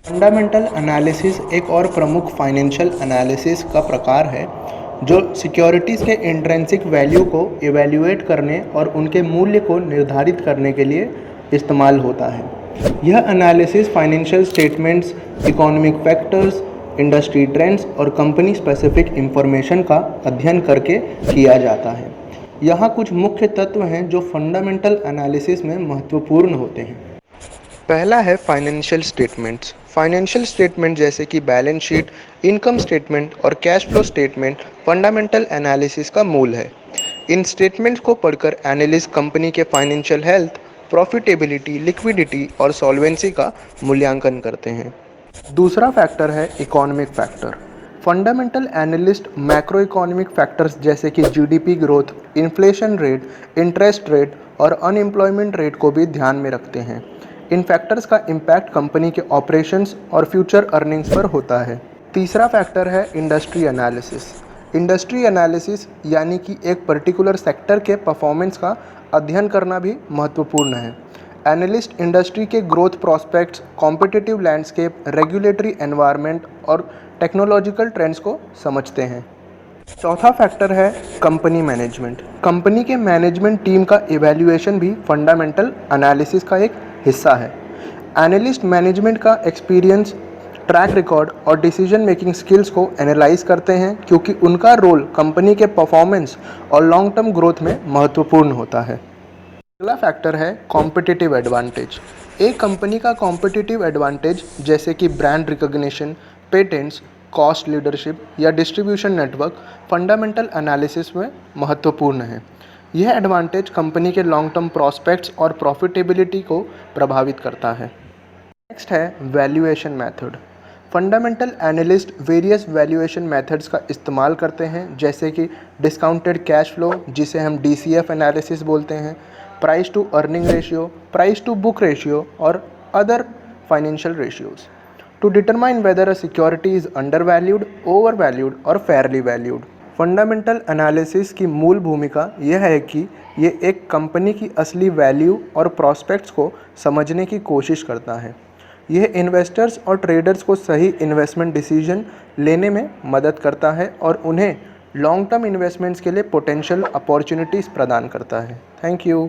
Fundamental analysis एक और प्रमुख फाइनेंशियल एनालिसिस का प्रकार है जो सिक्योरिटीज़ के इंट्रिंसिक वैल्यू को इवैल्यूएट करने और उनके मूल्य को निर्धारित करने के लिए इस्तेमाल होता है। यह analysis financial statements, economic factors, industry trends और कंपनी स्पेसिफिक इंफॉर्मेशन का अध्ययन करके किया जाता है। यहाँ कुछ मुख्य तत्व हैं जो फंडामेंटल एनालिसिस में महत्वपूर्ण होते हैं। पहला है फाइनेंशियल स्टेटमेंट्स। फाइनेंशियल स्टेटमेंट जैसे कि बैलेंस शीट, इनकम स्टेटमेंट और cash flow statement fundamental analysis का मूल है। इन स्टेटमेंट्स को पढ़कर एनालिस्ट कंपनी के फाइनेंशियल हेल्थ, प्रॉफिटेबिलिटी, लिक्विडिटी और सॉल्वेंसी का मूल्यांकन करते हैं। दूसरा फैक्टर है economic factor. Fundamental analyst macro economic factors जैसे कि GDP growth, inflation rate, interest rate और अनएम्प्लॉयमेंट रेट को भी ध्यान में रखते हैं। इन फैक्टर्स का इम्पैक्ट कंपनी के ऑपरेशंस और फ्यूचर अर्निंग्स पर होता है। तीसरा फैक्टर है इंडस्ट्री एनालिसिस। इंडस्ट्री एनालिसिस यानी कि एक पर्टिकुलर सेक्टर के परफॉर्मेंस का अध्ययन करना भी महत्वपूर्ण है। एनालिस्ट इंडस्ट्री के growth prospects, competitive landscape, regulatory environment और टेक्नोलॉजिकल ट्रेंड्स को समझते हैं। चौथा फैक्टर है कंपनी मैनेजमेंट। कंपनी के मैनेजमेंट टीम का इवैल्यूएशन भी फंडामेंटल एनालिसिस का एक हिस्सा है। एनालिस्ट मैनेजमेंट का एक्सपीरियंस, ट्रैक रिकॉर्ड और डिसीजन मेकिंग स्किल्स को एनालाइज करते हैं क्योंकि उनका रोल कंपनी के परफॉर्मेंस और लॉन्ग टर्म ग्रोथ में महत्वपूर्ण होता है। अगला फैक्टर है कॉम्पिटिटिव एडवांटेज। एक कंपनी का कॉम्पिटिटिव एडवांटेज जैसे कि brand recognition, patents, cost leadership या डिस्ट्रीब्यूशन नेटवर्क फंडामेंटल एनालिसिस में महत्वपूर्ण है। यह एडवांटेज कंपनी के लॉन्ग टर्म प्रॉस्पेक्ट्स और प्रॉफिटेबिलिटी को प्रभावित करता है। नेक्स्ट है valuation method. Fundamental analyst various valuation methods का इस्तेमाल करते हैं जैसे कि डिस्काउंटेड कैश फ्लो जिसे हम डीसीएफ एनालिसिस बोलते हैं, price to earning ratio, price to book ratio और other financial ratios to determine whether a security is under valued, over valued और फेयरली वैल्यूड। फंडामेंटल एनालिसिस की मूल भूमिका यह है कि ये एक कंपनी की असली वैल्यू और प्रॉस्पेक्ट्स को समझने की कोशिश करता है। यह इन्वेस्टर्स और ट्रेडर्स को सही इन्वेस्टमेंट डिसीजन लेने में मदद करता है और उन्हें लॉन्ग टर्म इन्वेस्टमेंट्स के लिए पोटेंशियल अपॉर्चुनिटीज़ प्रदान करता है। Thank you.